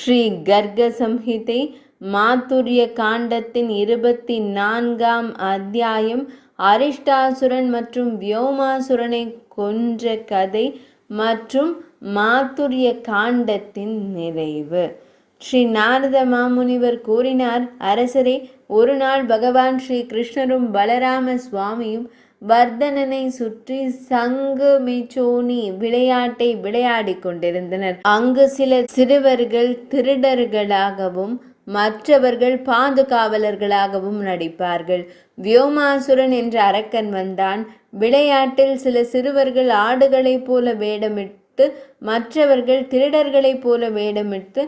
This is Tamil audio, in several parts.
ஸ்ரீ கர்க சம்ஹிதை மாதுரிய காண்டத்தின் 24ஆம் அத்தியாயம் அரிஷ்டாசுரன் மற்றும் வியோமாசுரனை கொன்ற கதை மற்றும் மாதுரிய காண்டத்தின் நிறைவு. ஸ்ரீ நாரத மாமுனிவர் கூறினார், அரசரே, ஒரு நாள் பகவான் ஸ்ரீ கிருஷ்ணரும் பலராம சுவாமியும் வர்தனனை சுற்றி சங்கு மெச்சோனி விளையாட்டை விளையாடி கொண்டிருந்தனர். அங்கு சில சிறுவர்கள் திருடர்களாகவும் மற்றவர்கள் பாதுகாவலர்களாகவும் நடிப்பார்கள். வியோமாசுரன் என்ற அரக்கன் வந்தான். விளையாட்டில் சில சிறுவர்கள் ஆடுகளைப் போல வேடமிட்டு மற்றவர்கள் திருடர்களைப் போல வேடமிட்டு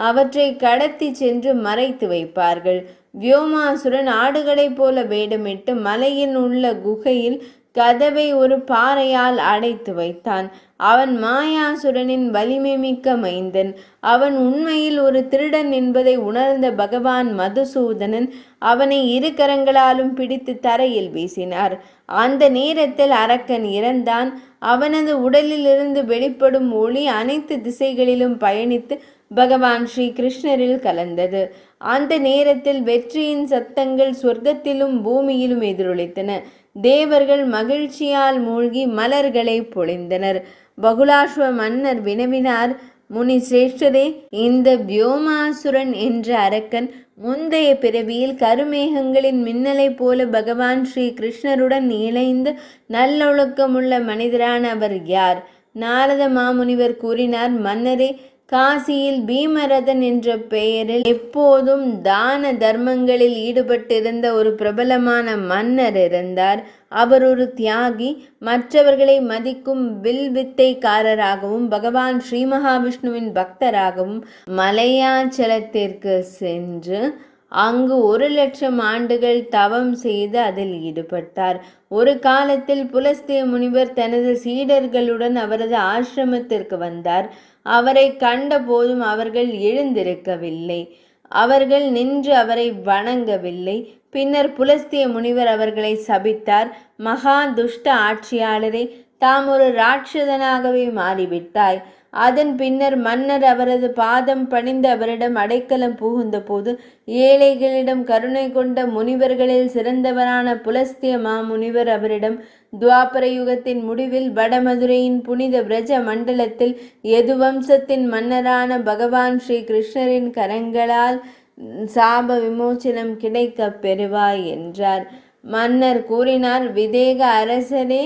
அவற்றை கடத்தி சென்று மறைத்து வைப்பார்கள். வியோமாசுரன் ஆடுகளைப் போல வேடமிட்டு மலையில் உள்ள குகையில் கதவை ஒரு பாறையால் அடைத்து வைத்தான். அவன் மாயாசுரனின் வலிமை மிக்க மைந்தன். அவன் உண்மையில் ஒரு திருடன் என்பதை உணர்ந்த பகவான் மதுசூதனன் அவனை இரு கரங்களாலும் பிடித்து தரையில் வீசினார். அந்த நேரத்தில் அரக்கன் இறந்தான். அவனது உடலிலிருந்து வெளிப்படும் ஒளி அனைத்து திசைகளிலும் பயணித்து பகவான் ஸ்ரீ கிருஷ்ணரில் கலந்தது. அந்த நேரத்தில் வெற்றியின் சத்தங்கள் சொர்க்கத்திலும் பூமியிலும் எதிரொலித்தன. தேவர்கள் மகிழ்ச்சியால் மூழ்கி மலர்களை பொழிந்தனர். பகுலாஸ்வ மன்னர் வினவினார், முனி சிரேஷ்டரே, இந்த வியோமாசுரன் என்ற அரக்கன் முந்தைய பிறவியில் கருமேகங்களின் மின்னலை போல பகவான் ஸ்ரீ கிருஷ்ணருடன் இணைந்து நல்லொழுக்கமுள்ள மனிதரான அவர் யார்? நாரத மாமுனிவர் கூறினார், மன்னரே, காசியில் பீமரதன் என்ற பெயரில் எப்போதும் தான தர்மங்களில் ஈடுபட்டிருந்த ஒரு பிரபலமான மன்னர் இருந்தார். அவர் ஒரு தியாகி, மற்றவர்களை மதிக்கும் வில்வித்தைக்காரராகவும் பகவான் ஸ்ரீ மகாவிஷ்ணுவின் பக்தராகவும் மலையாச்சலத்திற்கு சென்று அங்கு 1,00,000 ஆண்டுகள் தவம் செய்து அதில் ஈடுபட்டார். ஒரு காலத்தில் புலஸ்திய முனிவர் தனது சீடர்களுடன் அவரது ஆசிரமத்திற்கு வந்தார். அவரை கண்ட போதும் அவர்கள் எழுந்திருக்கவில்லை. அவர்கள் நின்று அவரை வணங்கவில்லை. பின்னர் புலஸ்திய முனிவர் அவர்களை சபித்தார். மகா துஷ்ட ஆட்சியாளரை, தாம் ஒரு ராட்சதனாகவே மாறிவிட்டாய். அதன் பின்னர் மன்னர் அவரது பாதம் பணிந்து அவரிடம் அடைக்கலம் புகுந்த போது ஏழைகளிடம் கருணை கொண்ட முனிவர்களில் சிறந்தவரான புலஸ்திய மாமுனிவர் அவரிடம், துவாபர யுகத்தின் முடிவில் வடமதுரையின் புனித பிரஜ மண்டலத்தில் எது வம்சத்தின் மன்னரான பகவான் ஸ்ரீ கிருஷ்ணரின் கரங்களால் சாப விமோச்சனம் கிடைக்க பெறுவாய் என்றார். மன்னர் கூறினார், விதேக அரசரே,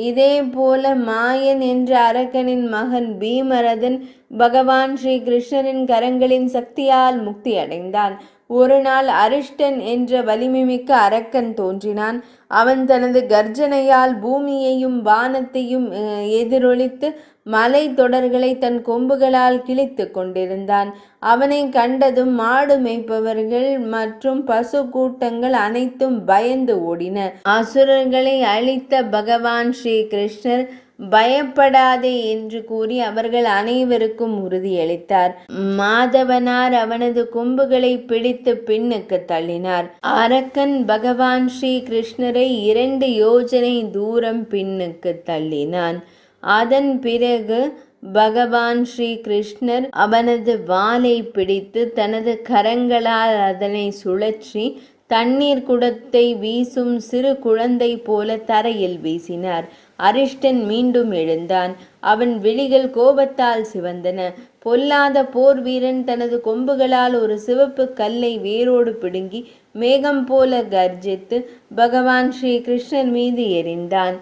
இதே போல மாயன் என்ற அரக்கனின் மகன் பீமரதன் பகவான் ஸ்ரீ கிருஷ்ணரின் கரங்களின் சக்தியால் முக்தி அடைந்தான். ஒரு நாள் அரிஷ்டன் என்ற வலிமைமிக்க அரக்கன் தோன்றினான். அவன் தனது கர்ஜனையால் பூமியையும் வானத்தையும் எதிரொலித்து மலை தொடர்களை தன் கொம்புகளால் கிழித்து கொண்டிருந்தான். அவனை கண்டதும் மாடு மேய்ப்பவர்கள் மற்றும் பசு கூட்டங்கள் அனைத்தும் பயந்து ஓடின. அசுரர்களை அழித்த பகவான் ஸ்ரீ கிருஷ்ணர் பயப்படாதே என்று கூறி அவர்கள் அனைவருக்கும் உறுதியளித்தார். மாதவனார் அவனது கொம்புகளை பிடித்து பின்னுக்கு தள்ளினார். அரக்கன் பகவான் ஸ்ரீ கிருஷ்ணரை 2 யோஜனை தூரம் பின்னுக்கு தள்ளினான். அதன் பிறகு பகவான் ஸ்ரீ கிருஷ்ணர் அவனது வாலை பிடித்து தனது கரங்களால் அதனை சுழற்றி தண்ணீர் குடத்தை வீசும் சிறு குழந்தை போல தரையில் வீசினார். அரிஷ்டன் மீண்டும் எழுந்தான். அவன் விழிகள் கோபத்தால் சிவந்தன. பொல்லாத போர் வீரன் தனது கொம்புகளால் ஒரு சிவப்பு கல்லை வேரோடு பிடுங்கி மேகம் போல கர்ஜித்து பகவான் ஸ்ரீ கிருஷ்ணர் மீது எறிந்தான்.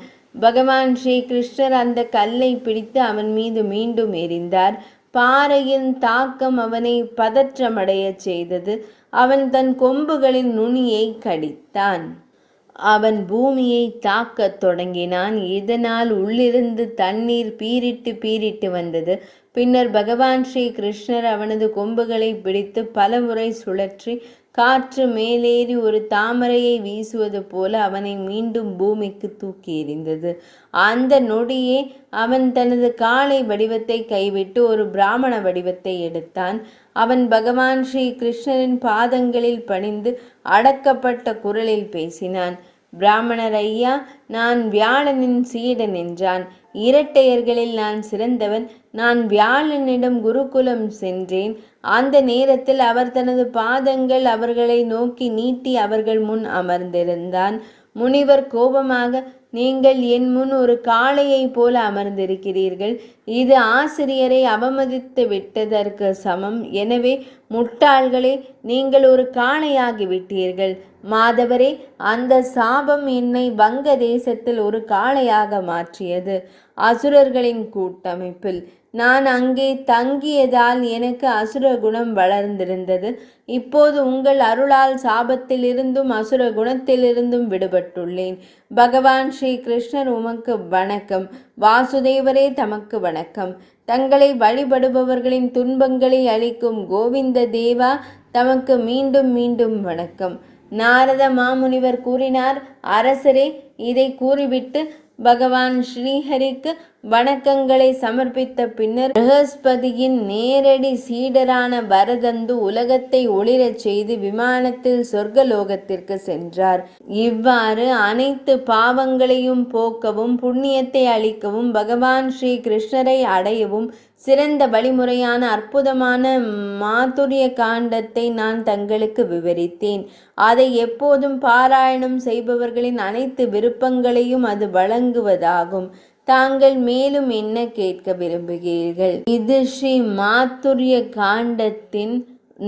பகவான் ஸ்ரீ கிருஷ்ணர் அந்த கல்லை பிடித்து அவன் மீது மீண்டும் எறிந்தார். பாறையின் தாக்கம் அவனை பதற்றமடைய செய்தது. அவன் தன் கொம்புகளின் நுனியை கடித்தான். அவன் பூமியை தாக்கத் தொடங்கினான். இதனால் உள்ளிருந்து தண்ணீர் பீரிட்டு வந்தது. பின்னர் பகவான் ஸ்ரீ கிருஷ்ணர் அவனது கொம்புகளை பிடித்து பலமுறை சுழற்றி காற்று மேலேறி ஒரு தாமரையை வீசுவது போல அவனை மீண்டும் பூமிக்கு தூக்கி எறிந்தது. அந்த நொடியே அவன் தனது காளை வடிவத்தை கைவிட்டு ஒரு பிராமண வடிவத்தை எடுத்தான். அவன் பகவான் ஸ்ரீ கிருஷ்ணரின் பாதங்களில் பணிந்து அடக்கப்பட்ட குரலில் பேசினான். பிராமணர் ஐயா, நான் வியாழனின் சீடன் என்றான். இரட்டையர்களில் நான் சிறந்தவன். நான் வியாழனிடம் குருகுலம் சென்றேன். அந்த நேரத்தில் அவர் தனது பாதங்கள் அவர்களை நோக்கி நீட்டி அவர்கள் முன் அமர்ந்திருந்தான். முனிவர் கோபமாக, நீங்கள் என் முன் ஒரு காளையைப் போல அமர்ந்திருக்கிறீர்கள். இது ஆசிரியரை அவமதித்து விட்டதற்கு சமம். எனவே முட்டாள்களே, நீங்கள் ஒரு காளையாகிவிட்டீர்கள். மாதவரே, அந்த சாபம் என்னை வங்க தேசத்தில் ஒரு காளையாக மாற்றியது. அசுரர்களின் கூட்டமைப்பில் நான் அங்கே தங்கியதால் எனக்கு அசுர குணம் வளர்ந்திருந்தது. இப்போது உங்கள் அருளால் சாபத்திலிருந்தும் அசுர குணத்திலிருந்தும் விடுபட்டுள்ளேன். பகவான் ஸ்ரீ கிருஷ்ணர் உமக்கு வணக்கம். வாசுதேவரே தமக்கு வணக்கம். தங்களை வழிபடுபவர்களின் துன்பங்களை அளிக்கும் கோவிந்த தேவா தமக்கு மீண்டும் மீண்டும் வணக்கம். நாரத மாமுனிவர் கூறினார், அரசரே, இதை கூறிவிட்டு பகவான் ஸ்ரீஹரிக்கு வணக்கங்களை சமர்ப்பித்த பின்னர் ப்ரஹஸ்பதியின் நேரடி சீடரான வரதந்து உலகத்தை ஒளிரச் செய்து விமானத்தில் சொர்க்கலோகத்திற்கு சென்றார். இவ்வாறு அனைத்து பாவங்களையும் போக்கவும் புண்ணியத்தை அளிக்கவும் பகவான் ஸ்ரீ கிருஷ்ணரை அடையவும் சிறந்த வழிமுறையான அற்புதமான மாதுரிய காண்டத்தை நான் தங்களுக்கு விவரித்தேன். அதை எப்போதும் பாராயணம் செய்பவர்களின் அனைத்து விருப்பங்களையும் அது வழங்குவதாகும். தாங்கள் மேலும் என்ன கேட்க விரும்புகிறீர்கள்? இது ஸ்ரீ மாதுரிய காண்டத்தின்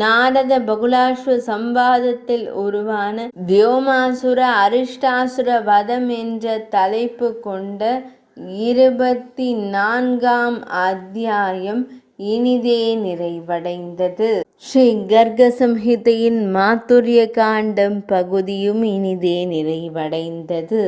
நாரத பகுலாஸ்வ சம்பாதத்தில் உருவான வியோமாசுர அரிஷ்டாசுர வதம் என்ற தலைப்பு கொண்ட 24ஆம் அத்தியாயம் இனிதே நிறைவடைந்தது. ஸ்ரீ கர்க சம்ஹிதையின் மாதுரிய காண்டம் பகுதியும் இனிதே நிறைவடைந்தது.